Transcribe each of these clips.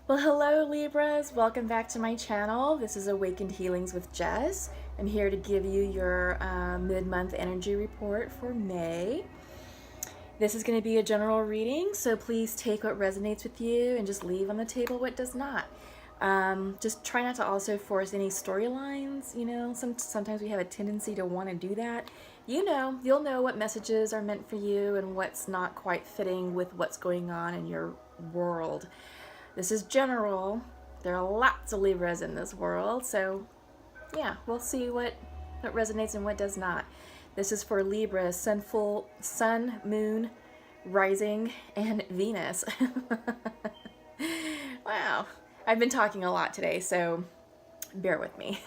Well, hello Libras, welcome back to my channel. This is Awakened Healings with Jess. I'm here to give you your mid-month energy report for May. This is going to be a general reading, so please take what resonates with you and just leave on the table what does not. Just try not to also force any storylines. Sometimes we have a tendency to want to do that. You'll know what messages are meant for you and what's not quite fitting with what's going on in your world. This is general. There are lots of Libras in this world, so yeah, we'll see what resonates and what does not. This is for Libra, Sun, Moon, Rising, and Venus. Wow, I've been talking a lot today, so bear with me.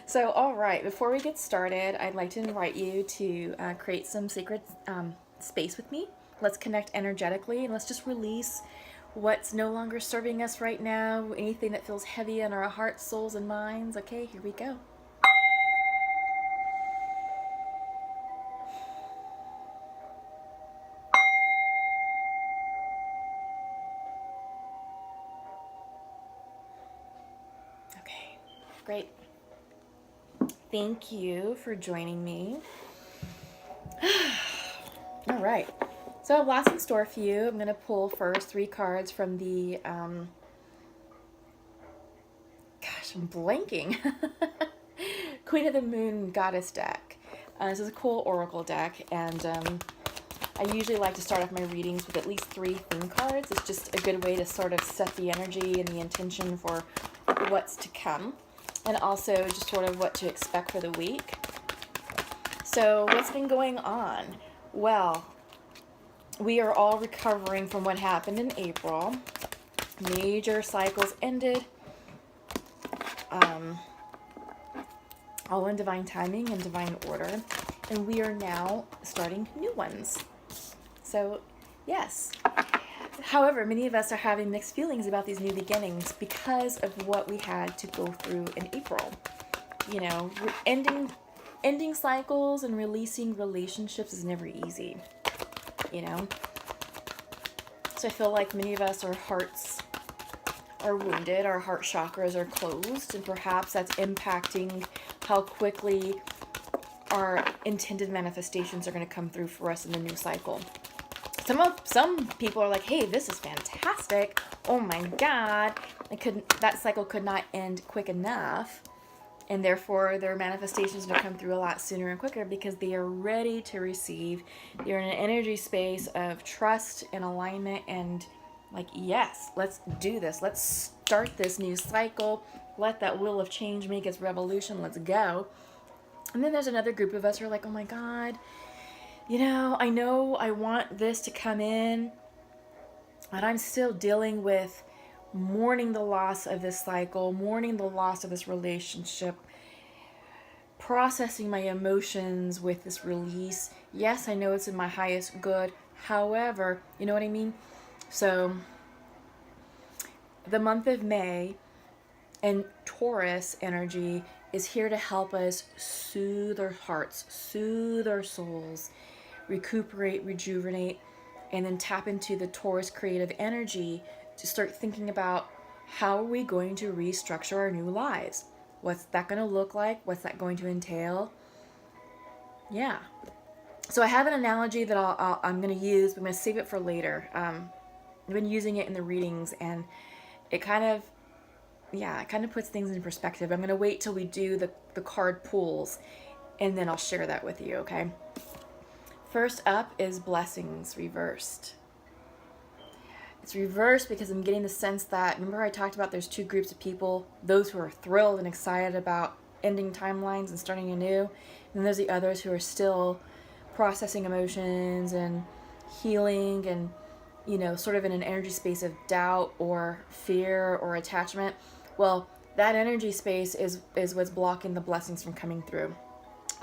So, all right, before we get started, I'd like to invite you to create some sacred space with me. Let's connect energetically, and let's just release what's no longer serving us right now, anything that feels heavy in our hearts, souls, and minds. Okay, here we go. Okay, great. Thank you for joining me. All right. So I have lots in store for you. I'm going to pull first 3 cards from the, gosh, I'm blanking. Queen of the Moon Goddess deck. This is a cool oracle deck, and I usually like to start off my readings with at least 3 theme cards. It's just a good way to sort of set the energy and the intention for what's to come, and also just sort of what to expect for the week. So what's been going on? Well, we are all recovering from what happened in April. Major cycles ended, all in divine timing and divine order, and we are now starting new ones. So, yes. However, many of us are having mixed feelings about these new beginnings because of what we had to go through in April. Ending cycles and releasing relationships is never easy. So I feel like many of us, our hearts are wounded, our heart chakras are closed, and perhaps that's impacting how quickly our intended manifestations are going to come through for us in the new cycle. Some people are like, hey, this is fantastic. Oh my God. That cycle could not end quick enough. And therefore, their manifestations will come through a lot sooner and quicker because they are ready to receive. They're in an energy space of trust and alignment and like, yes, let's do this. Let's start this new cycle. Let that wheel of change make its revolution. Let's go. And then there's another group of us who are like, oh my God, I know I want this to come in, but I'm still dealing with mourning the loss of this cycle, mourning the loss of this relationship, processing my emotions with this release. Yes, I know it's in my highest good. However, you know what I mean? So the month of May and Taurus energy is here to help us soothe our hearts, soothe our souls, recuperate, rejuvenate, and then tap into the Taurus creative energy to start thinking about how are we going to restructure our new lives? What's that going to look like? What's that going to entail? Yeah. So I have an analogy that I'm going to use, but I'm going to save it for later. I've been using it in the readings, and it kind of puts things in perspective. I'm going to wait till we do the card pulls, and then I'll share that with you, okay? First up is blessings reversed. It's reversed because I'm getting the sense that, remember I talked about there's 2 groups of people, those who are thrilled and excited about ending timelines and starting anew, and then there's the others who are still processing emotions and healing and, sort of in an energy space of doubt or fear or attachment. Well, that energy space is what's blocking the blessings from coming through.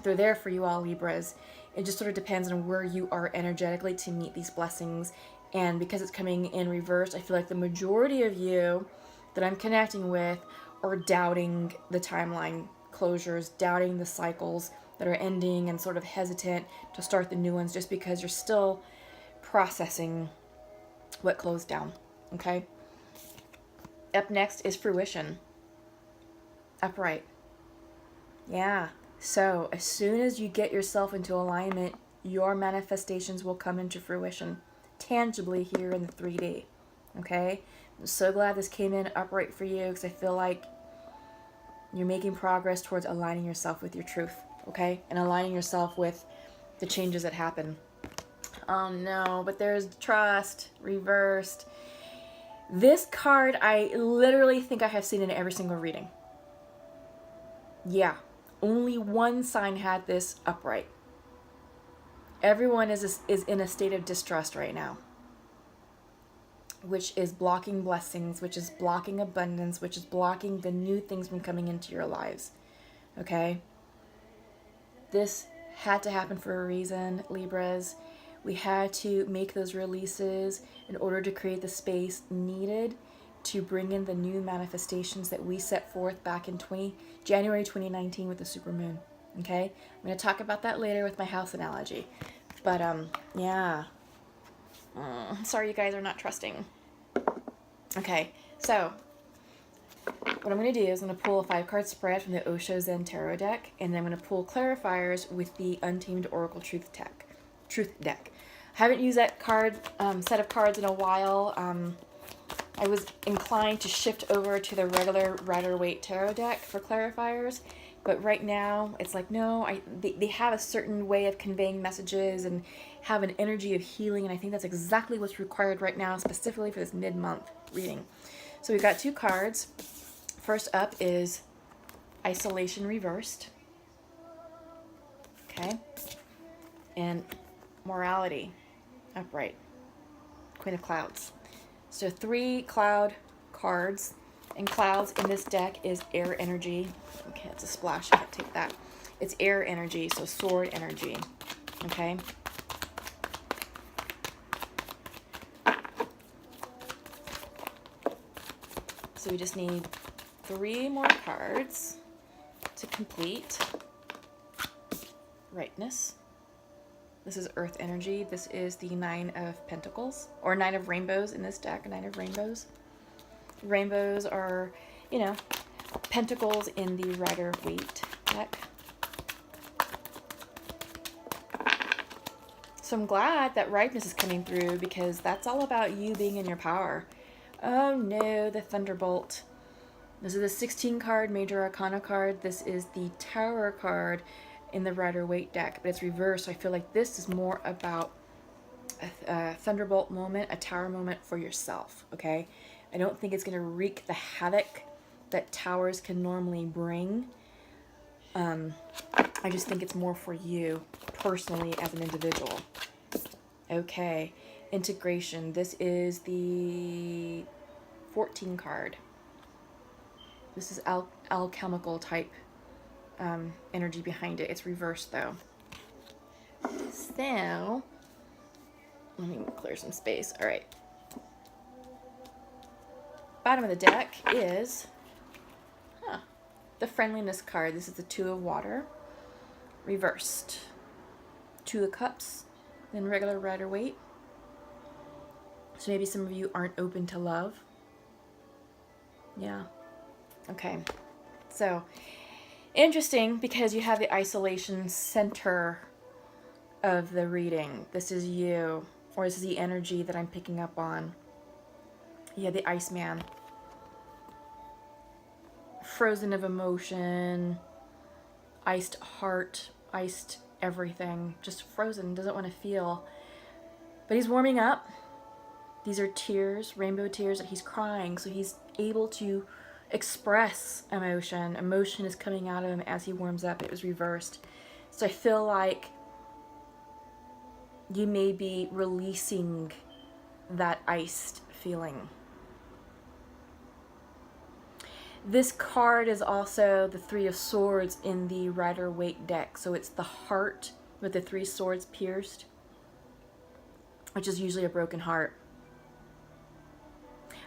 They're there for you all, Libras. It just sort of depends on where you are energetically to meet these blessings. And because it's coming in reverse, I feel like the majority of you that I'm connecting with are doubting the timeline closures, doubting the cycles that are ending, and sort of hesitant to start the new ones just because you're still processing what closed down, okay? Up next is fruition. Upright. Yeah. So as soon as you get yourself into alignment, your manifestations will come into fruition tangibly here in the 3D. Okay? I'm so glad this came in upright for you, because I feel like you're making progress towards aligning yourself with your truth. Okay? And aligning yourself with the changes that happen. Oh no, but there's trust reversed. This card, I literally think I have seen in every single reading. Yeah, only one sign had this upright. Everyone is in a state of distrust right now, which is blocking blessings, which is blocking abundance, which is blocking the new things from coming into your lives. Okay? This had to happen for a reason, Libras. We had to make those releases in order to create the space needed to bring in the new manifestations that we set forth back in January 2019 with the supermoon. Okay? I'm going to talk about that later with my house analogy. But, yeah. Sorry you guys are not trusting. Okay, so what I'm going to do is I'm going to pull a 5-card spread from the Osho Zen Tarot deck, and then I'm going to pull clarifiers with the Untamed Oracle Truth deck. I haven't used that card set of cards in a while. I was inclined to shift over to the regular Rider-Waite Tarot deck for clarifiers, but right now it's like, no, they have a certain way of conveying messages and have an energy of healing, and I think that's exactly what's required right now, specifically for this mid-month reading. So we've got 2 cards. First up is Isolation Reversed. Okay. And Morality upright. Queen of Clouds. So 3 cloud cards, and clouds in this deck is air energy. Okay, it's a splash. I can't take that. It's air energy, so sword energy. Okay. So we just need 3 more cards to complete rightness. This is earth energy. This is the 9 of Pentacles, or 9 of Rainbows in this deck, 9 of Rainbows. Rainbows are, you know, pentacles in the Rider-Waite deck. So I'm glad that ripeness is coming through, because that's all about you being in your power. Oh no, the Thunderbolt. This is the 16 card Major Arcana card. This is the Tower card in the Rider-Waite deck, but it's reversed. So I feel like this is more about a Thunderbolt moment, a Tower moment for yourself, okay? I don't think it's going to wreak the havoc that Towers can normally bring. I just think it's more for you personally as an individual. Okay, integration. This is the 14 card. This is alchemical type energy behind it. It's reversed though. So, let me clear some space. All right. Bottom of the deck is the friendliness card. This is the 2 of Water, reversed. 2 of Cups, then regular Rider-Waite. So maybe some of you aren't open to love. Yeah. Okay. So, interesting, because you have the isolation center of the reading. This is you, or this is the energy that I'm picking up on. Yeah, the Iceman. Frozen of emotion, iced heart, iced everything. Just frozen, doesn't want to feel. But he's warming up. These are tears, rainbow tears, that he's crying, so he's able to express emotion. Emotion is coming out of him as he warms up. It was reversed. So I feel like you may be releasing that iced feeling. This card is also the 3 of Swords in the Rider-Waite deck. So it's the heart with the 3 swords pierced, which is usually a broken heart.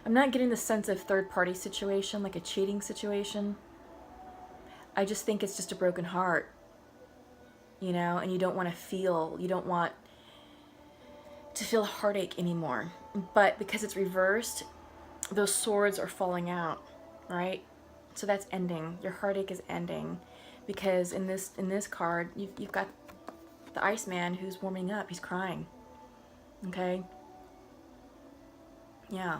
I'm not getting the sense of third-party situation, like a cheating situation. I just think it's just a broken heart, you know, and you don't want to feel, you don't want to feel heartache anymore. But because it's reversed, those swords are falling out, right? So that's ending. Your heartache is ending, because in this card, you've got the Iceman who's warming up. He's crying. Okay. Yeah.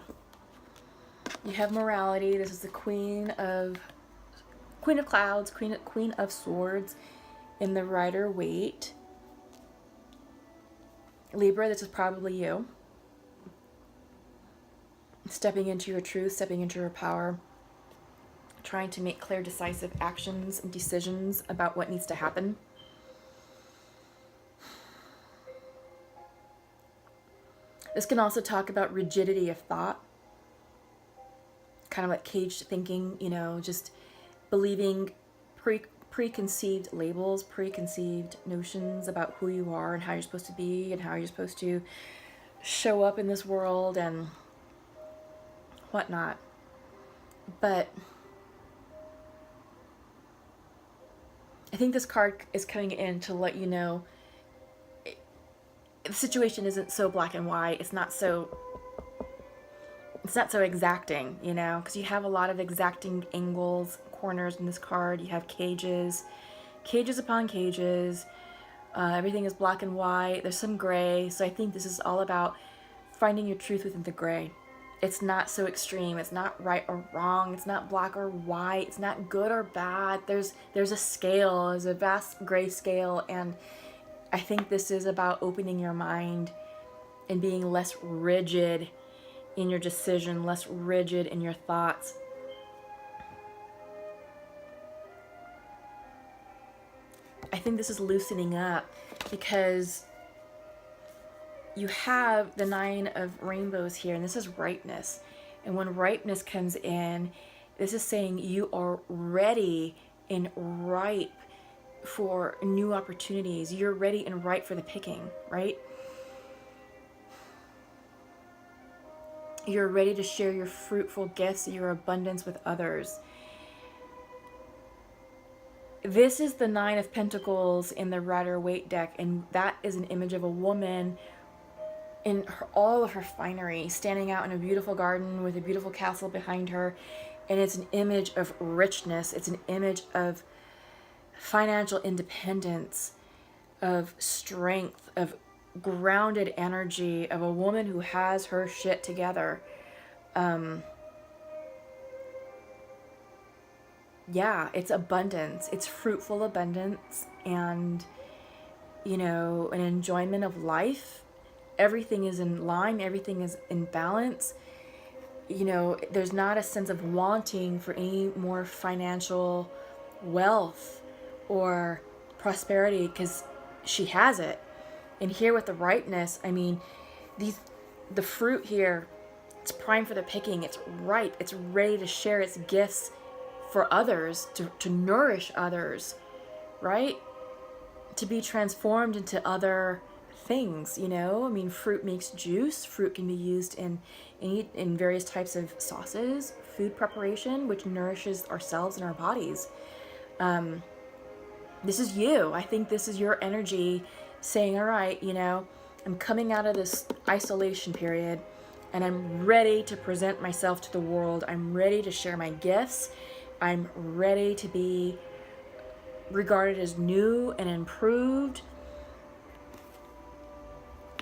You have morality. This is the Queen of Clouds, Queen of Swords in the Rider-Waite. Libra, this is probably you. Stepping into your truth, stepping into your power, trying to make clear, decisive actions and decisions about what needs to happen. This can also talk about rigidity of thought, kind of like caged thinking, you know, just believing preconceived labels, preconceived notions about who you are and how you're supposed to be and how you're supposed to show up in this world and whatnot. But I think this card is coming in to let you know the situation isn't so black and white. It's not so exacting, you know, because you have a lot of exacting angles, corners in this card. You have cages upon cages. Everything is black and white. There's some gray. So I think this is all about finding your truth within the gray. It's not so extreme. It's not right or wrong. It's not black or white. It's not good or bad. There's a scale. There's a vast gray scale. And I think this is about opening your mind and being less rigid in your decision, less rigid in your thoughts. I think this is loosening up because you have the 9 of rainbows here, and this is ripeness. And when ripeness comes in, this is saying you are ready and ripe for new opportunities. You're ready and ripe for the picking, right? You're ready to share your fruitful gifts, your abundance with others. This is the 9 of Pentacles in the Rider-Waite deck, and that is an image of a woman in all of her finery, standing out in a beautiful garden with a beautiful castle behind her. And it's an image of richness. It's an image of financial independence, of strength, of grounded energy, of a woman who has her shit together. Yeah, it's abundance. It's fruitful abundance and, you know, an enjoyment of life. Everything is in line. Everything is in balance. You know, there's not a sense of wanting for any more financial wealth or prosperity because she has it. And here with the ripeness, I mean, the fruit here, it's prime for the picking. It's ripe. It's ready to share its gifts for others, to nourish others, right? To be transformed into other things, you know? I mean, fruit makes juice. Fruit can be used in various types of sauces, food preparation, which nourishes ourselves and our bodies. This is you. I think this is your energy saying, all right, you know, I'm coming out of this isolation period and I'm ready to present myself to the world. I'm ready to share my gifts. I'm ready to be regarded as new and improved.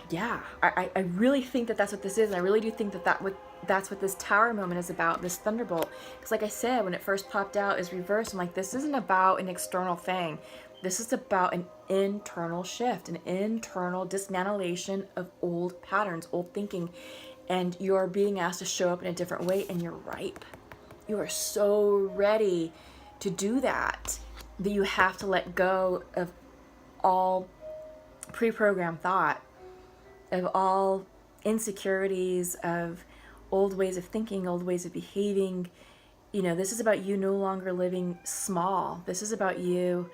Yeah, I really think that that's what this is. And I really do think that that's what this Tower moment is about, this Thunderbolt. Because like I said, when it first popped out as reversed, I'm like, this isn't about an external thing. This is about an internal shift, an internal dismantlation of old patterns, old thinking. And you're being asked to show up in a different way, and you're ripe. You are so ready to do that you have to let go of all pre-programmed thought, of all insecurities, of old ways of thinking, old ways of behaving. You know, this is about you no longer living small. This is about you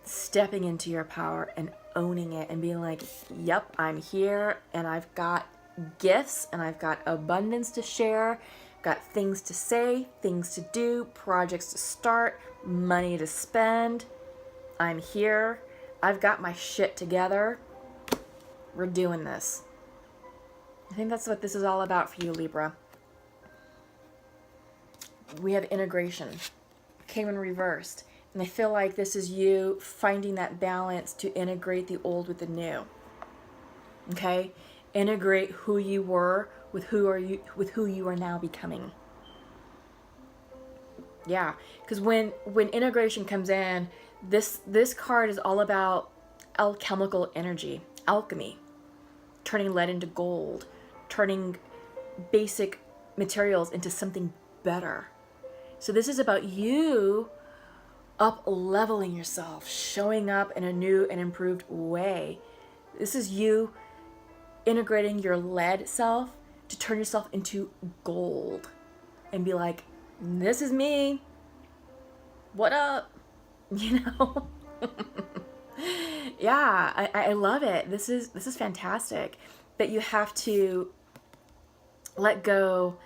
stepping into your power and owning it and being like, yep, I'm here and I've got gifts and I've got abundance to share, got things to say, things to do, projects to start, money to spend. I'm here. I've got my shit together. We're doing this. I think that's what this is all about for you, Libra. we have integration, came in reversed. And I feel like this is you finding that balance to integrate the old with the new. Okay? Integrate who you were with who you are now becoming. Yeah, because when integration comes in, this card is all about alchemical energy, alchemy, turning lead into gold, turning basic materials into something better. So this is about you up leveling yourself, showing up in a new and improved way. This is you integrating your lead self to turn yourself into gold and be like, this is me. What up? You know? Yeah, I love it. This is fantastic. But you have to let go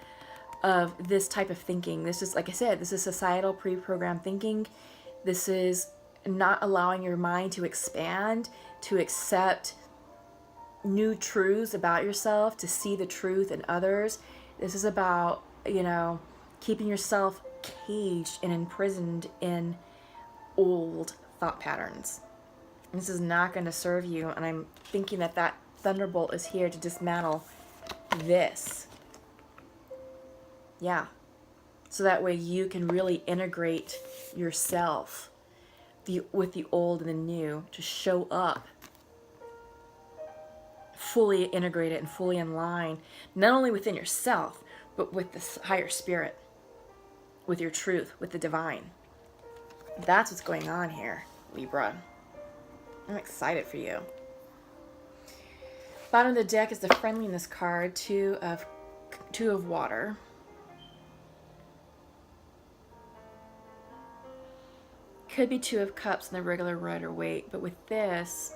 of this type of thinking. This is, like I said, this is societal pre-programmed thinking. This is not allowing your mind to expand, to accept new truths about yourself, to see the truth in others. This is about, keeping yourself caged and imprisoned in old thought patterns. This is not going to serve you, and I'm thinking that thunderbolt is here to dismantle this. Yeah. So that way you can really integrate yourself with the old and the new to show up fully integrated and fully in line, not only within yourself, but with the higher spirit, with your truth, with the divine. That's what's going on here, Libra. I'm excited for you. Bottom of the deck is the friendliness card, two of water. Could be two of cups in the regular Rider Waite, but with this,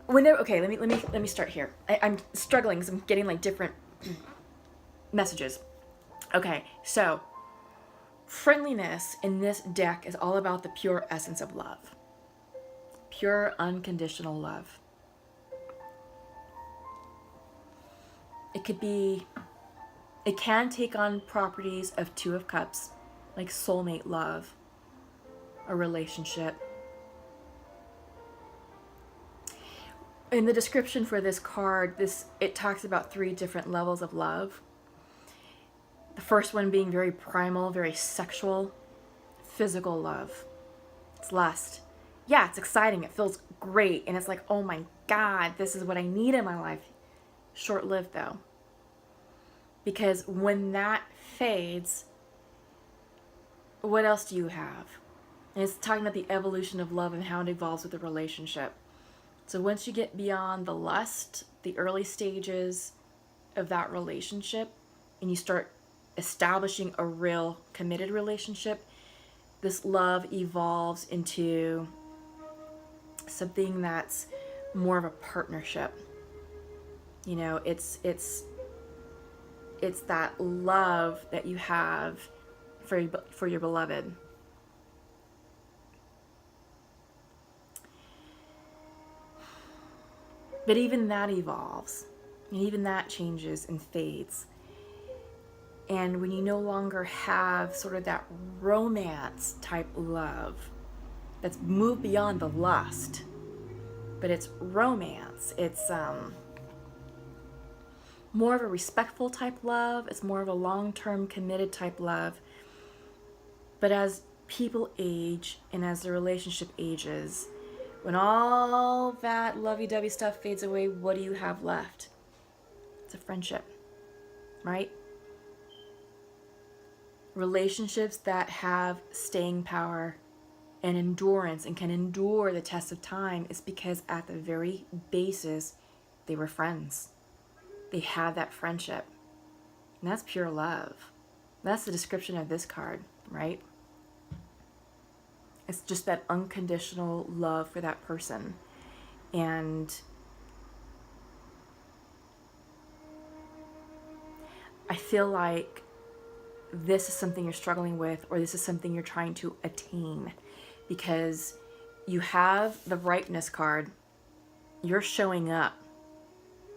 okay, let me start here. I'm struggling because I'm getting like different messages. Okay, so friendliness in this deck is all about the pure essence of love. Pure unconditional love. It can take on properties of two of cups, like soulmate love, a relationship. In the description for this card, it talks about 3 different levels of love. The first one being very primal, very sexual, physical love. It's lust. Yeah, it's exciting. It feels great. And it's like, oh my God, this is what I need in my life. Short-lived though. Because when that fades, what else do you have? And it's talking about the evolution of love and how it evolves with the relationship. So once you get beyond the lust, the early stages of that relationship, and you start establishing a real committed relationship, this love evolves into something that's more of a partnership. It's that love that you have for your beloved. But even that evolves, and even that changes and fades. And when you no longer have sort of that romance type love that's moved beyond the lust, but it's romance, it's more of a respectful type love, it's more of a long-term committed type love. But as people age and as the relationship ages, when all that lovey-dovey stuff fades away, what do you have left? It's a friendship, right? Relationships that have staying power and endurance and can endure the test of time is because at the very basis, they were friends. They had that friendship. And that's pure love. That's the description of this card, right? It's just that unconditional love for that person. And I feel like this is something you're struggling with, or this is something you're trying to attain, because you have the ripeness card. You're showing up.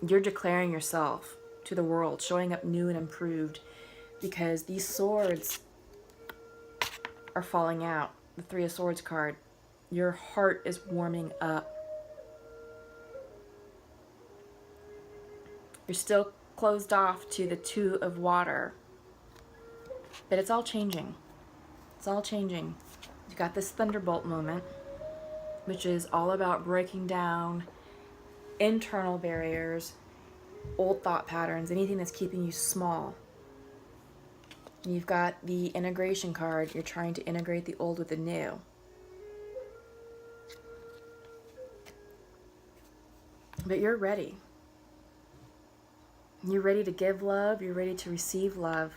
You're declaring yourself to the world, showing up new and improved, because these swords are falling out. The Three of Swords card. Your heart is warming up. You're still closed off to the Two of Water. But it's all changing. It's all changing. You got this thunderbolt moment, which is all about breaking down internal barriers, old thought patterns, anything that's keeping you small. You've got the integration card. You're trying to integrate the old with the new. But you're ready. You're ready to give love. You're ready to receive love.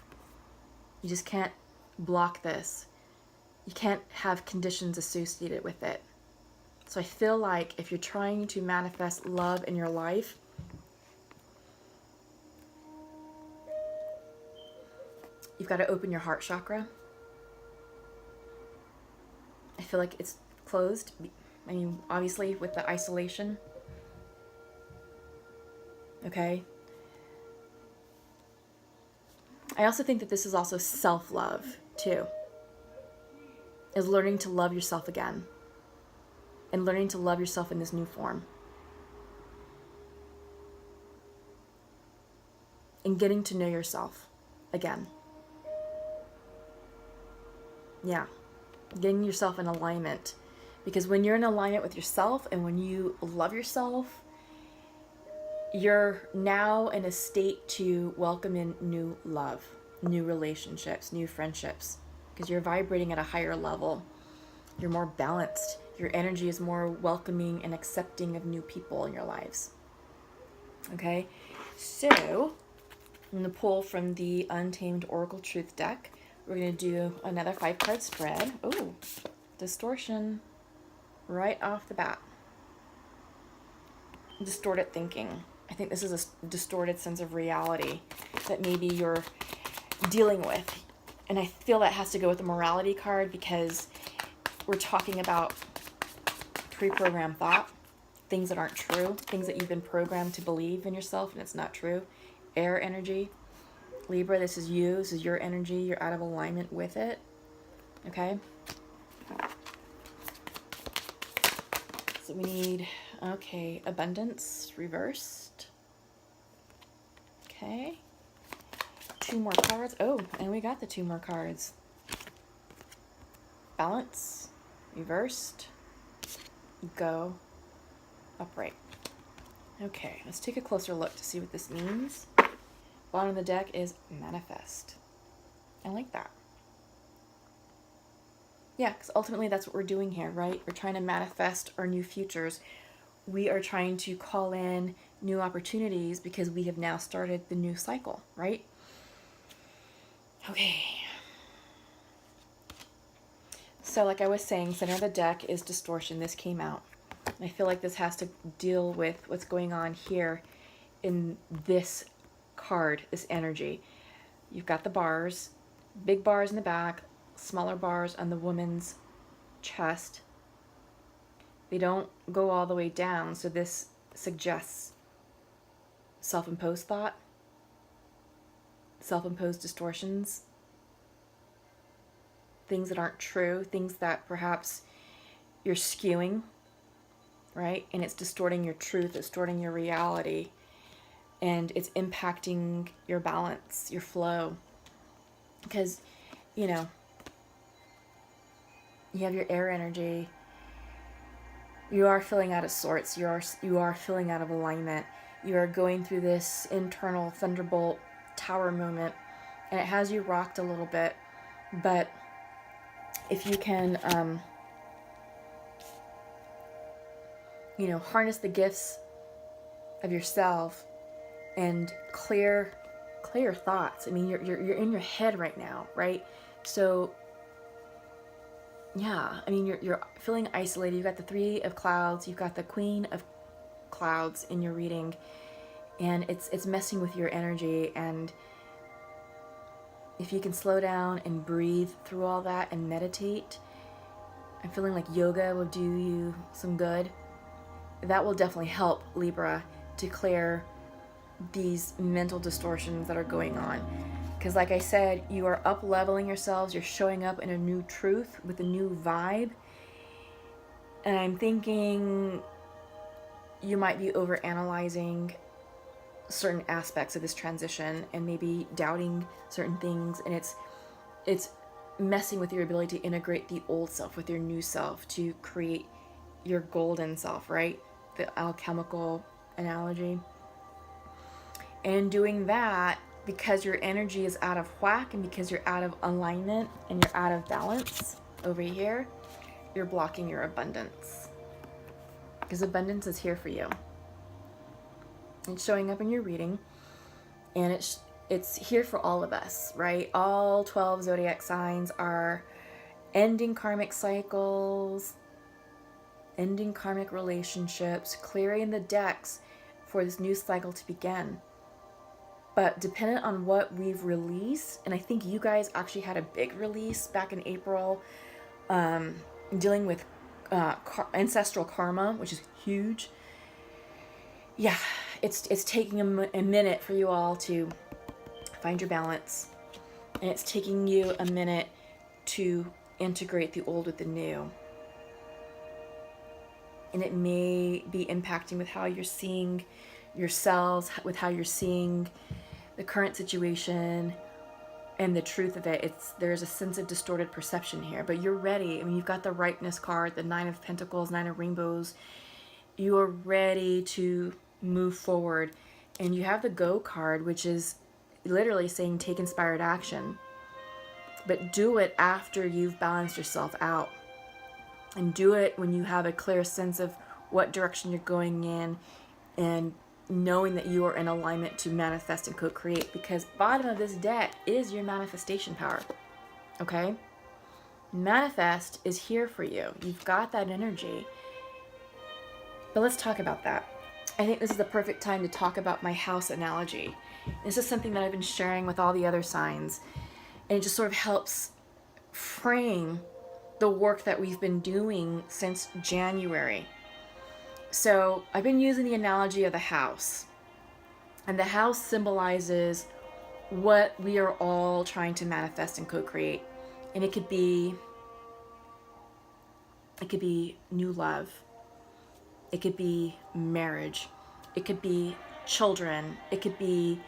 You just can't block this. You can't have conditions associated with it. So I feel like if you're trying to manifest love in your life, you've got to open your heart chakra. I feel like it's closed. I mean, obviously with the isolation. Okay. I also think that this is also self-love too. Is learning to love yourself again. And learning to love yourself in this new form. And getting to know yourself again. Yeah. Getting yourself in alignment. Because when you're in alignment with yourself and when you love yourself, you're now in a state to welcome in new love, new relationships, new friendships. Because you're vibrating at a higher level. You're more balanced. Your energy is more welcoming and accepting of new people in your lives. Okay? So, I'm going to pull from the Untamed Oracle Truth deck. We're going to do another 5-card spread. Oh, distortion right off the bat. Distorted thinking. I think this is a distorted sense of reality that maybe you're dealing with. And I feel that has to go with the morality card because we're talking about pre-programmed thought, things that aren't true, things that you've been programmed to believe in yourself and it's not true. Air energy. Libra, this is you. This is your energy. You're out of alignment with it. Okay? So we need, okay, abundance reversed. Okay. 2 more cards. Oh, and we got the 2 more cards. Balance reversed. Go upright. Okay, let's take a closer look to see what this means. Bottom of the deck is manifest. I like that. Yeah, because ultimately that's what we're doing here, right? We're trying to manifest our new futures. We are trying to call in new opportunities because we have now started the new cycle, right? Okay. So like I was saying, center of the deck is distortion. This came out. I feel like this has to deal with what's going on here in this card, this energy. You've got the bars, big bars in the back, smaller bars on the woman's chest. They don't go all the way down, so this suggests self-imposed thought, self-imposed distortions, things that aren't true, things that perhaps you're skewing, right? And it's distorting your truth, it's distorting your reality, and it's impacting your balance, your flow. Because, you know, you have your air energy, you are feeling out of sorts, you are feeling out of alignment, you are going through this internal thunderbolt tower moment, and it has you rocked a little bit, but if you can, you know, harness the gifts of yourself and clear your thoughts. I mean, you're in your head right now, right? So yeah, I mean, you're feeling isolated. You've got the 3 of clouds, you've got the Queen of clouds in your reading, and it's messing with your energy. And if you can slow down and breathe through all that and meditate, I'm feeling like yoga will do you some good. That will definitely help, Libra, to clear these mental distortions that are going on. Because like I said, you are up leveling yourselves, you're showing up in a new truth with a new vibe. And I'm thinking you might be over analyzing certain aspects of this transition and maybe doubting certain things, and it's messing with your ability to integrate the old self with your new self to create your golden self, right? The alchemical analogy. And doing that, because your energy is out of whack and because you're out of alignment and you're out of balance over here, you're blocking your abundance. Because abundance is here for you. It's showing up in your reading, and it's here for all of us, right? All 12 zodiac signs are ending karmic cycles, ending karmic relationships, clearing the decks for this new cycle to begin. But dependent on what we've released, and I think you guys actually had a big release back in April, dealing with ancestral karma, which is huge. Yeah, it's taking a minute for you all to find your balance, and it's taking you a minute to integrate the old with the new. And it may be impacting with how you're seeing yourselves, with how you're seeing the current situation and the truth of it. There's a sense of distorted perception here, but you're ready. I mean, you've got the ripeness card, the 9 of Pentacles, 9 of Rainbows. You are ready to move forward, and you have the Go card, which is literally saying take inspired action, but do it after you've balanced yourself out, and do it when you have a clear sense of what direction you're going in, and knowing that you are in alignment to manifest and co-create, because bottom of this deck is your manifestation power. Okay, manifest is here for you. You've got that energy. But let's talk about that. I think this is the perfect time to talk about my house analogy. This is something that I've been sharing with all the other signs, and it just sort of helps frame the work that we've been doing since January. So I've been using the analogy of the house, and the house symbolizes what we are all trying to manifest and co-create. And it could be new love. It could be marriage. It could be children. It could be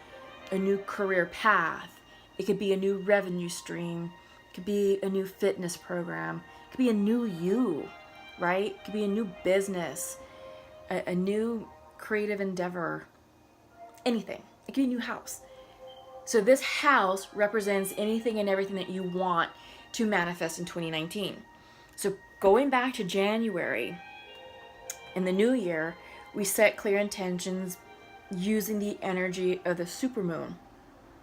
a new career path. It could be a new revenue stream. It could be a new fitness program. It could be a new you, right? It could be a new business, a new creative endeavor, anything. It could be a new house. So this house represents anything and everything that you want to manifest in 2019. So going back to January, in the new year, we set clear intentions using the energy of the supermoon.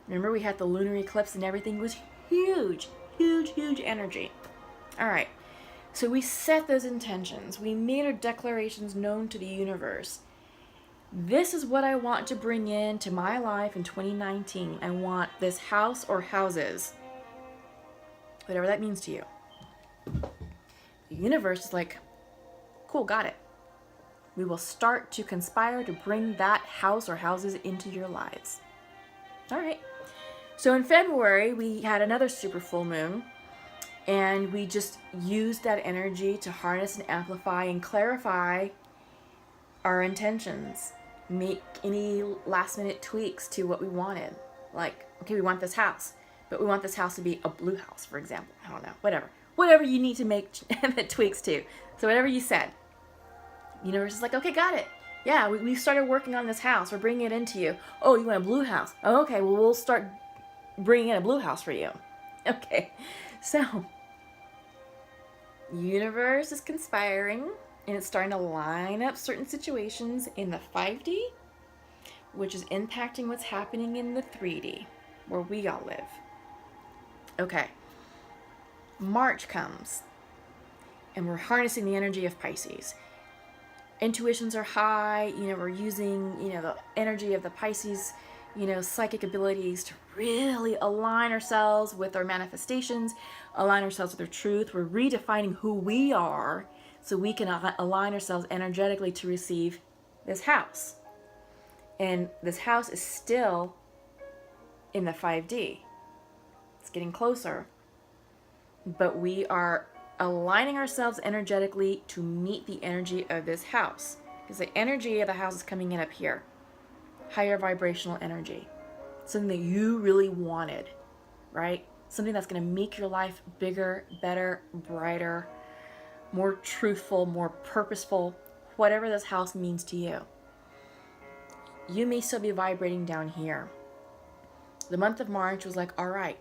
Remember, we had the lunar eclipse and everything was huge, huge, huge energy. All right, so we set those intentions. We made our declarations known to the universe. This is what I want to bring into my life in 2019. I want this house or houses, whatever that means to you. The universe is like, cool, got it. We will start to conspire to bring that house or houses into your lives. All right. So in February, we had another super full moon, and we just used that energy to harness and amplify and clarify our intentions, make any last minute tweaks to what we wanted. Like, okay, we want this house, but we want this house to be a blue house, for example. I don't know, whatever you need to make the tweaks to. So whatever you said. Universe is like, okay, got it. Yeah, we started working on this house. We're bringing it into you. Oh, you want a blue house? Oh, okay, well, we'll start bringing in a blue house for you. Okay, so universe is conspiring, and it's starting to line up certain situations in the 5D, which is impacting what's happening in the 3D, where we all live. Okay, March comes, and we're harnessing the energy of Pisces. Intuitions are high, we're using, the energy of the Pisces, psychic abilities to really align ourselves with our manifestations, align ourselves with our truth. We're redefining who we are so we can align ourselves energetically to receive this house. And this house is still in the 5D. It's getting closer. But we are aligning ourselves energetically to meet the energy of this house. Because the energy of the house is coming in up here. Higher vibrational energy. Something that you really wanted, right? Something that's going to make your life bigger, better, brighter, more truthful, more purposeful, whatever this house means to you. You may still be vibrating down here. The month of March was like, all right,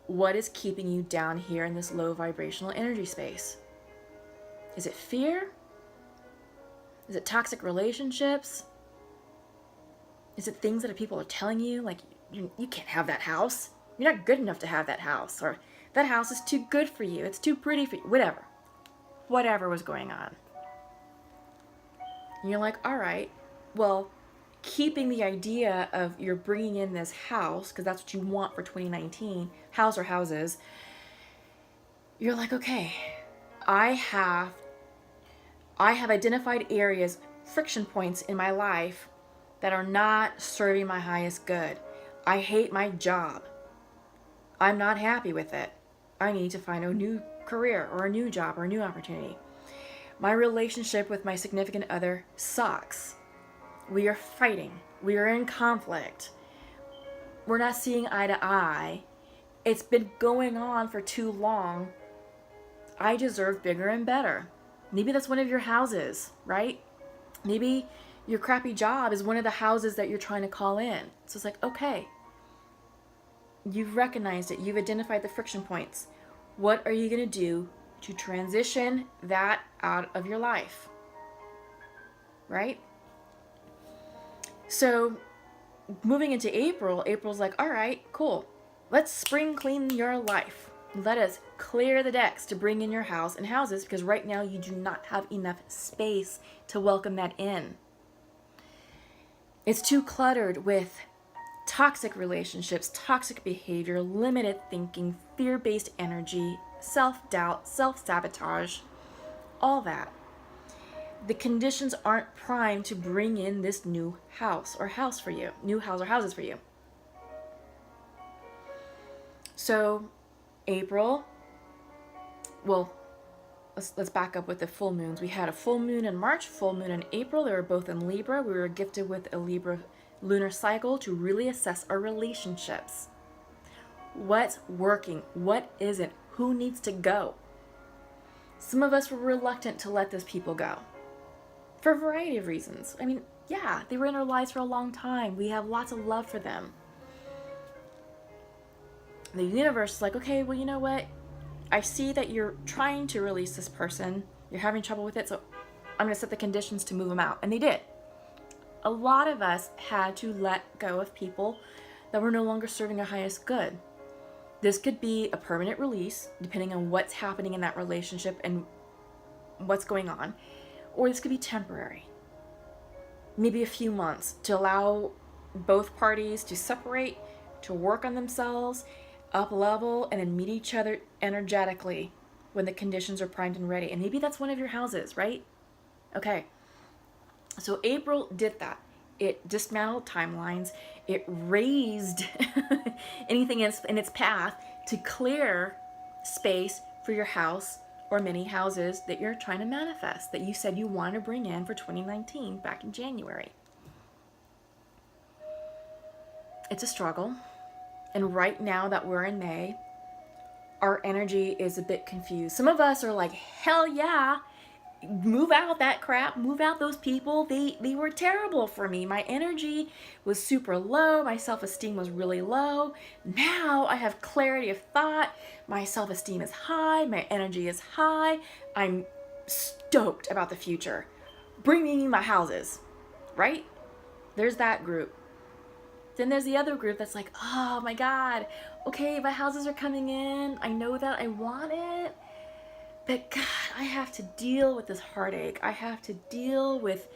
what is keeping you down here in this low vibrational energy space? Is it fear? Is it toxic relationships? Is it things that people are telling you, like, you can't have that house? You're not good enough to have that house. Or that house is too good for you. It's too pretty for you. Whatever. Whatever was going on. And you're like, all right, well, keeping the idea of you're bringing in this house, because that's what you want for 2019, house or houses, you're like, okay, I have identified areas, friction points in my life that are not serving my highest good. I hate my job. I'm not happy with it. I need to find a new career or a new job or a new opportunity. My relationship with my significant other sucks. We are fighting. We are in conflict. We're not seeing eye to eye. It's been going on for too long. I deserve bigger and better. Maybe that's one of your houses, right? Maybe your crappy job is one of the houses that you're trying to call in. So it's like, okay, you've recognized it. You've identified the friction points. What are you going to do to transition that out of your life? Right? So moving into April, April's like, all right, cool. Let's spring clean your life. Let us clear the decks to bring in your house and houses, because right now you do not have enough space to welcome that in. It's too cluttered with toxic relationships, toxic behavior, limited thinking, fear-based energy, self-doubt, self-sabotage, all that. The conditions aren't primed to bring in this new house or house for you, new house or houses for you. So April, well, let's back up with the full moons. We had a full moon in March, full moon in April. They were both in Libra. We were gifted with a Libra lunar cycle to really assess our relationships. What's working? What isn't? Who needs to go? Some of us were reluctant to let those people go for a variety of reasons. I mean, yeah, they were in our lives for a long time. We have lots of love for them. The universe is like, okay, well, you know what? I see that you're trying to release this person. You're having trouble with it, so I'm going to set the conditions to move them out. And they did. A lot of us had to let go of people that were no longer serving our highest good. This could be a permanent release, depending on what's happening in that relationship and what's going on. Or this could be temporary. Maybe a few months to allow both parties to separate, to work on themselves, up level, and then meet each other energetically when the conditions are primed and ready. And maybe that's one of your houses, right? Okay. So April did that. It dismantled timelines. It raised anything in its path to clear space for your house or many houses that you're trying to manifest, that you said you want to bring in for 2019 back in January. It's a struggle. And right now that we're in May, our energy is a bit confused. Some of us are like, hell yeah, move out that crap, move out those people. They were terrible for me. My energy was super low. My self-esteem was really low. Now I have clarity of thought. My self-esteem is high. My energy is high. I'm stoked about the future. Bring me my houses, right? There's that group. Then there's the other group that's like, oh my God, okay, my houses are coming in. I know that I want it. But God, I have to deal with this heartache. I have to deal with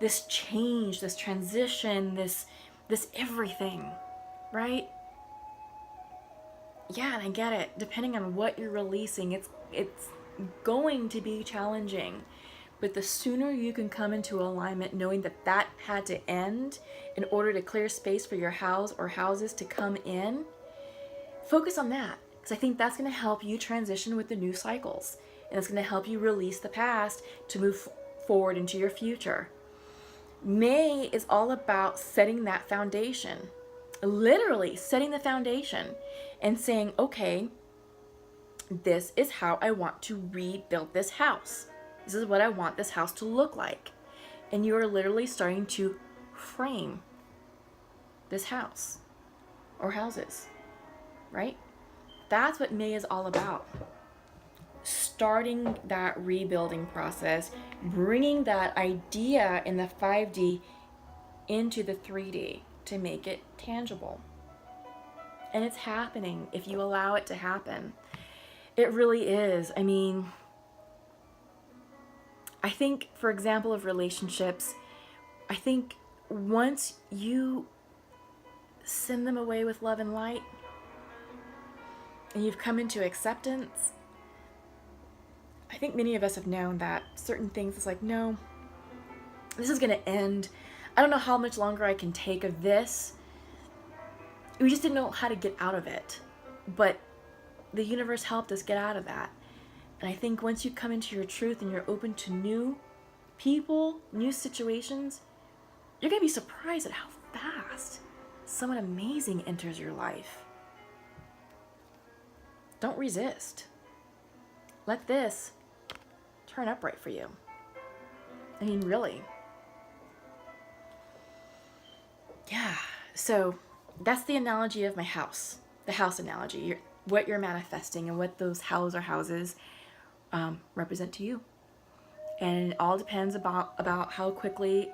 this change, this transition, this everything, right? Yeah, and I get it. Depending on what you're releasing, it's going to be challenging. But the sooner you can come into alignment knowing that that had to end in order to clear space for your house or houses to come in, focus on that. Because I think that's going to help you transition with the new cycles. And it's going to help you release the past to move forward into your future. May is all about setting that foundation. Literally setting the foundation and saying, okay, this is how I want to rebuild this house. This is what I want this house to look like. And you are literally starting to frame this house or houses, right? That's what May is all about. Starting that rebuilding process, bringing that idea in the 5D into the 3D to make it tangible. And it's happening if you allow it to happen. It really is. I mean, I think, for example, of relationships, I think once you send them away with love and light, and you've come into acceptance, I think many of us have known that certain things, it's like, no, this is going to end. I don't know how much longer I can take of this. We just didn't know how to get out of it. But the universe helped us get out of that. And I think once you come into your truth and you're open to new people, new situations, you're going to be surprised at how fast someone amazing enters your life. Don't resist. Let this turn up right for you. I mean, really. Yeah. So that's the analogy of my house. The house analogy. What you're manifesting and what those houses represent to you. And it all depends about how quickly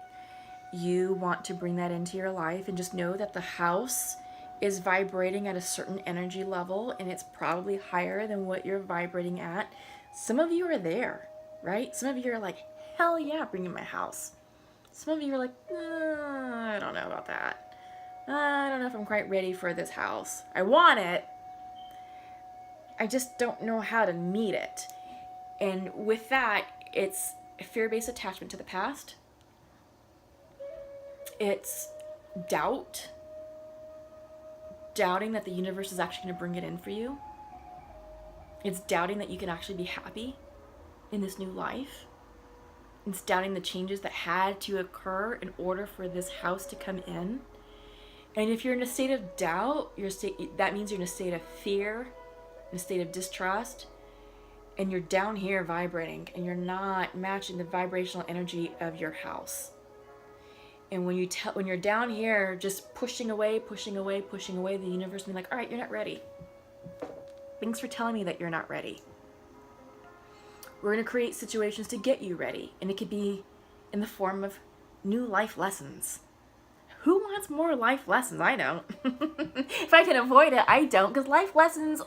you want to bring that into your life. And just know that the house is vibrating at a certain energy level, and it's probably higher than what you're vibrating at. Some of you are there, right? Some of you are like, hell yeah, bring in my house. Some of you are like, I don't know about that. I don't know if I'm quite ready for this house. I want it. I just don't know how to meet it. And with that, it's a fear-based attachment to the past. It's doubt. Doubting that the universe is actually going to bring it in for you. It's doubting that you can actually be happy in this new life. It's doubting the changes that had to occur in order for this house to come in. And if you're in a state of doubt, that means you're in a state of fear, in a state of distrust, and you're down here vibrating, and you're not matching the vibrational energy of your house. And when you're down here just pushing away, the universe will be like, all right, you're not ready. Thanks for telling me that you're not ready. We're going to create situations to get you ready. And it could be in the form of new life lessons. Who wants more life lessons? I don't. If I can avoid it, I don't. Because life lessons,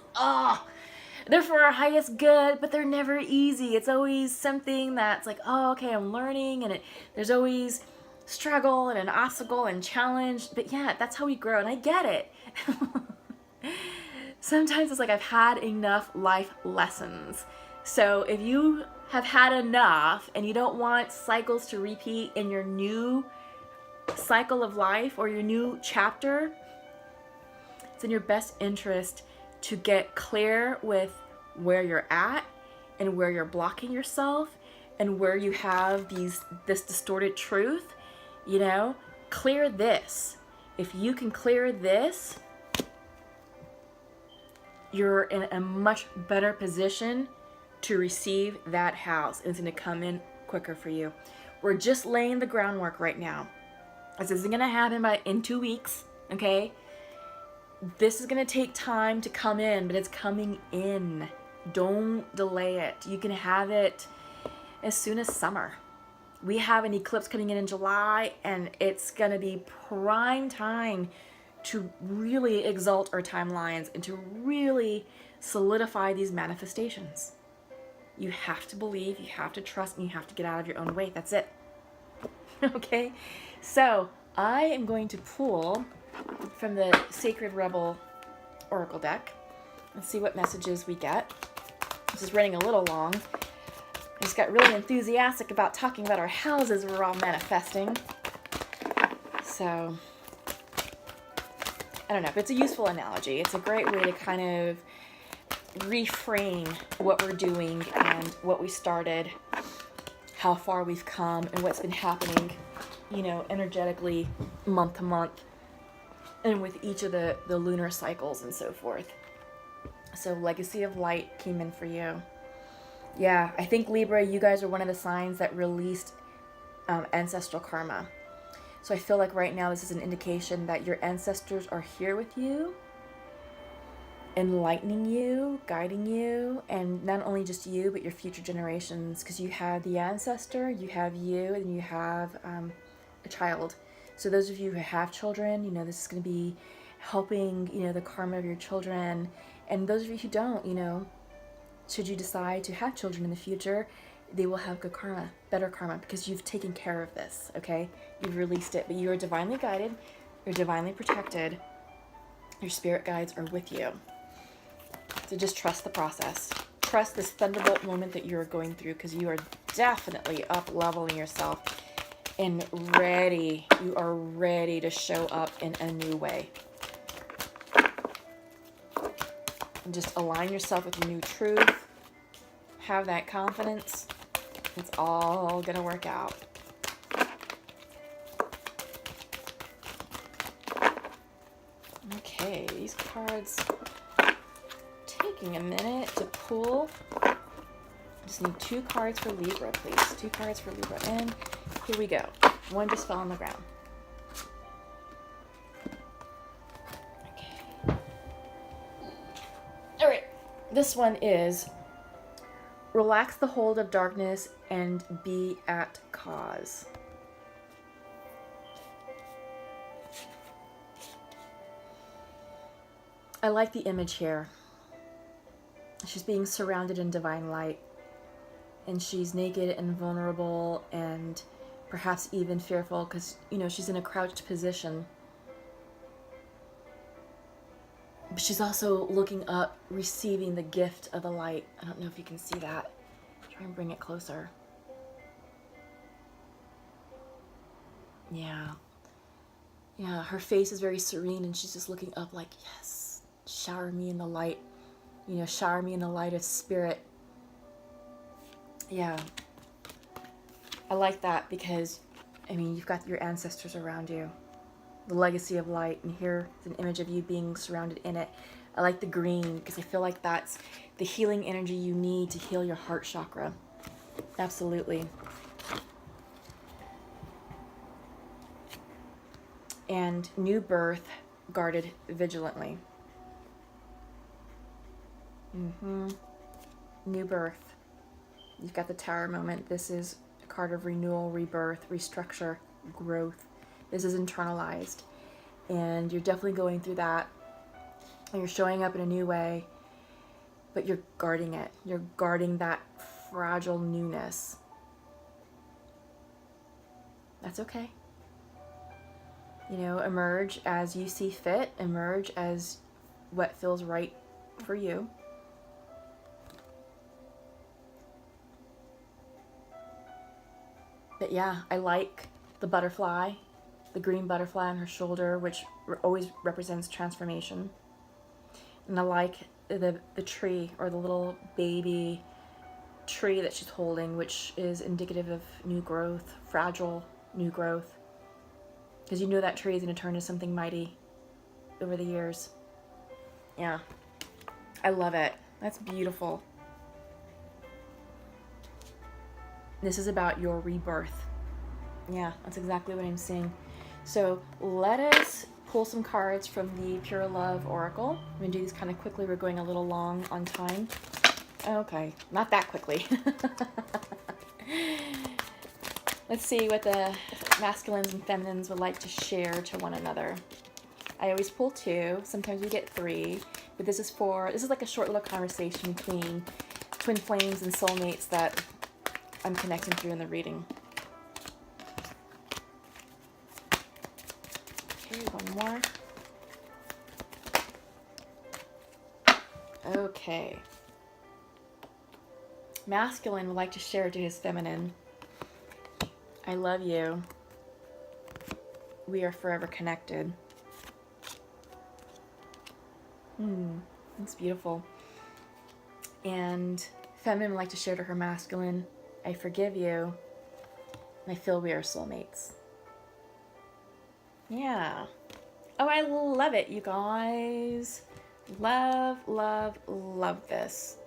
they're for our highest good, but they're never easy. It's always something that's like, oh, okay, I'm learning. And there's always struggle and an obstacle and challenge. But yeah, that's how we grow. And I get it. Sometimes it's like I've had enough life lessons. So if you have had enough and you don't want cycles to repeat in your new cycle of life or your new chapter, it's in your best interest to get clear with where you're at and where you're blocking yourself and where you have this distorted truth. Clear this. If you can clear this, you're in a much better position to receive that house. And it's going to come in quicker for you. We're just laying the groundwork right now. This isn't going to happen in 2 weeks, okay? This is going to take time to come in, but it's coming in. Don't delay it. You can have it as soon as summer. We have an eclipse coming in July, and it's going to be prime time to really exalt our timelines and to really solidify these manifestations. You have to believe, you have to trust, and you have to get out of your own way. That's it. Okay? So I am going to pull from the Sacred Rebel Oracle deck and see what messages we get. This is running a little long. just got really enthusiastic about talking about our houses we're all manifesting. So, I don't know, but it's a useful analogy. It's a great way to kind of reframe what we're doing and what we started, how far we've come, and what's been happening, you know, energetically month to month, and with each of the lunar cycles and so forth. So Legacy of Light came in for you. Yeah, I think Libra, you guys are one of the signs that released ancestral karma. So I feel like right now this is an indication that your ancestors are here with you, enlightening you, guiding you, and not only just you, but your future generations, because you have the ancestor, you have you, and you have a child. So those of you who have children, you know, this is going to be helping, you know, the karma of your children. And those of you who don't, you know, should you decide to have children in the future, they will have good karma, better karma, because you've taken care of this, okay? You've released it, but you are divinely guided, you're divinely protected, your spirit guides are with you. So just trust the process. Trust this thunderbolt moment that you're going through, because you are definitely up-leveling yourself and ready. You are ready to show up in a new way. And just align yourself with your new truth. Have that confidence. It's all gonna work out. Okay, these cards taking a minute to pull. Just need 2 cards for Libra, please. 2 cards for Libra. And here we go. One just fell on the ground. Okay. All right. This one is relax the hold of darkness and be at cause. I like the image here. She's being surrounded in divine light, and she's naked and vulnerable and perhaps even fearful because, you know, she's in a crouched position. But she's also looking up, receiving the gift of the light. I don't know if you can see that. Try and bring it closer. Yeah. Yeah, her face is very serene, and she's just looking up like, yes, shower me in the light. You know, shower me in the light of spirit. Yeah. I like that because, I mean, you've got your ancestors around you. The legacy of light, and here's an image of you being surrounded in it. I like the green because I feel like that's the healing energy you need to heal your heart chakra. Absolutely. And new birth, guarded vigilantly. New birth. You've got the Tower moment. This is a card of renewal, rebirth, restructure, growth. This is internalized. And you're definitely going through that. And you're showing up in a new way. But you're guarding it. You're guarding that fragile newness. That's okay. You know, emerge as you see fit. Emerge as what feels right for you. But yeah, I like the butterfly, the green butterfly on her shoulder, which always represents transformation. And I like the tree, or the little baby tree that she's holding, which is indicative of new growth, fragile new growth. Because you know that tree is going to turn into something mighty over the years. Yeah, I love it. That's beautiful. This is about your rebirth. Yeah, that's exactly what I'm seeing. So let us pull some cards from the Pure Love Oracle. I'm going to do these kind of quickly. We're going a little long on time. Okay, not that quickly. Let's see what the masculines and feminines would like to share to one another. I always pull 2. Sometimes we get 3. But this is like a short little conversation between twin flames and soulmates that I'm connecting through in the reading. Okay, one more. Okay. masculine would like to share to his feminine, I love you. We are forever connected. That's beautiful. And feminine would like to share to her masculine, I forgive you, and I feel we are soulmates. Yeah. Oh, I love it, you guys. Love, love, love this.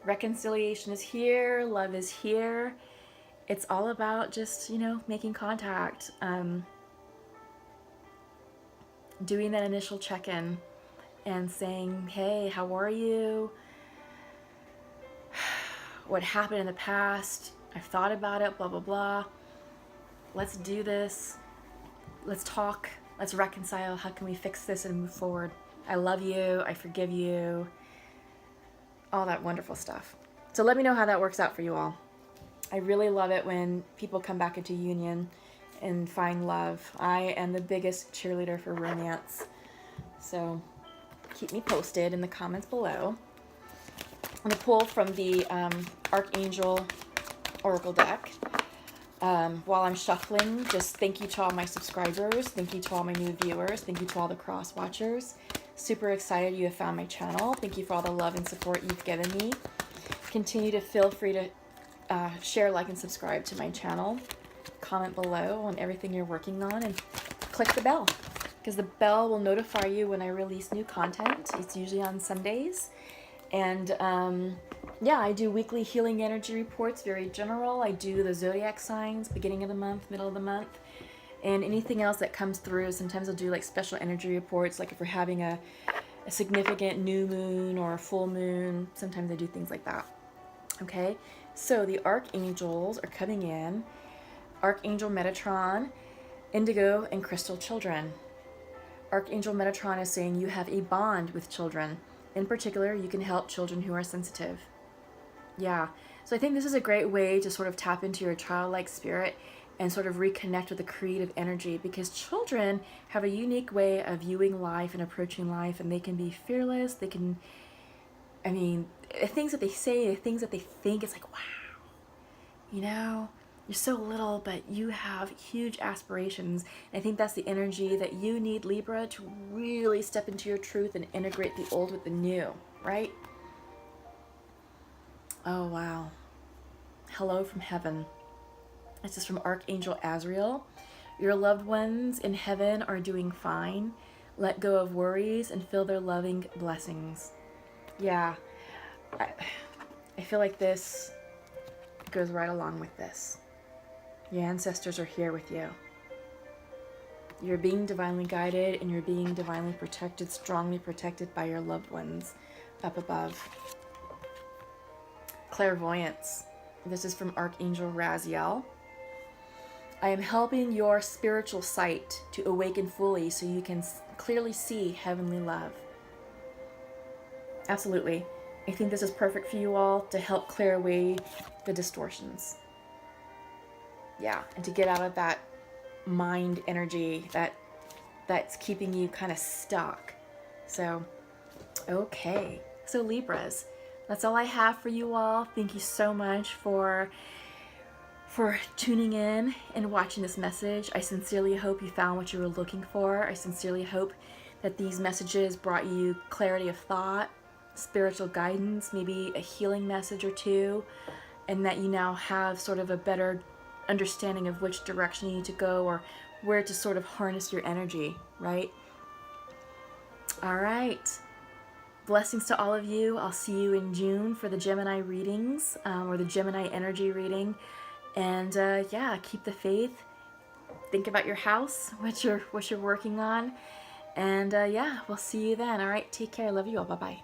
Reconciliation is here. Love is here. It's all about just, making contact. Doing that initial check-in and saying, hey, how are you? What happened in the past? I've thought about it, blah, blah, blah. Let's do this. Let's talk. Let's reconcile. How can we fix this and move forward? I love you. I forgive you. All that wonderful stuff. So let me know how that works out for you all. I really love it when people come back into union and find love. I am the biggest cheerleader for romance. So keep me posted in the comments below. I'm going to pull from the Archangel Oracle deck. While I'm shuffling, just thank you to all my subscribers. Thank you to all my new viewers. Thank you to all the cross watchers. Super excited you have found my channel. Thank you for all the love and support you've given me. Continue to feel free to share, like, and subscribe to my channel. Comment below on everything you're working on and click the bell, because the bell will notify you when I release new content. It's usually on Sundays. And yeah, I do weekly healing energy reports, very general. I do the zodiac signs, beginning of the month, middle of the month, and anything else that comes through. Sometimes I'll do like special energy reports, like if we're having a significant new moon or a full moon. Sometimes I do things like that. Okay, so the archangels are coming in. Archangel Metatron, Indigo, and Crystal Children. Archangel Metatron is saying you have a bond with children. In particular, you can help children who are sensitive. Yeah, so I think this is a great way to sort of tap into your childlike spirit and sort of reconnect with the creative energy, because children have a unique way of viewing life and approaching life, and they can be fearless. They can, I mean, the things that they say, the things that they think, it's like, wow, you're so little, but you have huge aspirations. And I think that's the energy that you need, Libra, to really step into your truth and integrate the old with the new, right? Oh, wow. Hello from heaven. This is from Archangel Azrael. Your loved ones in heaven are doing fine. Let go of worries and feel their loving blessings. Yeah, I feel like this goes right along with this. Your ancestors are here with you. You're being divinely guided and you're being divinely protected, strongly protected by your loved ones up above. Clairvoyance. This is from Archangel Raziel. I am helping your spiritual sight to awaken fully so you can clearly see heavenly love. Absolutely. I think this is perfect for you all to help clear away the distortions. Yeah, and to get out of that mind energy that's keeping you kind of stuck. So, okay. So Libras, that's all I have for you all. Thank you so much for tuning in and watching this message. I sincerely hope you found what you were looking for. I sincerely hope that these messages brought you clarity of thought, spiritual guidance, maybe a healing message or two, and that you now have sort of a better understanding of which direction you need to go or where to sort of harness your energy, right? All right. Blessings to all of you. I'll see you in June for the Gemini readings, or the Gemini energy reading. And yeah, keep the faith. Think about your house, what you're working on. And yeah, we'll see you then. All right, take care. I love you all. Bye-bye.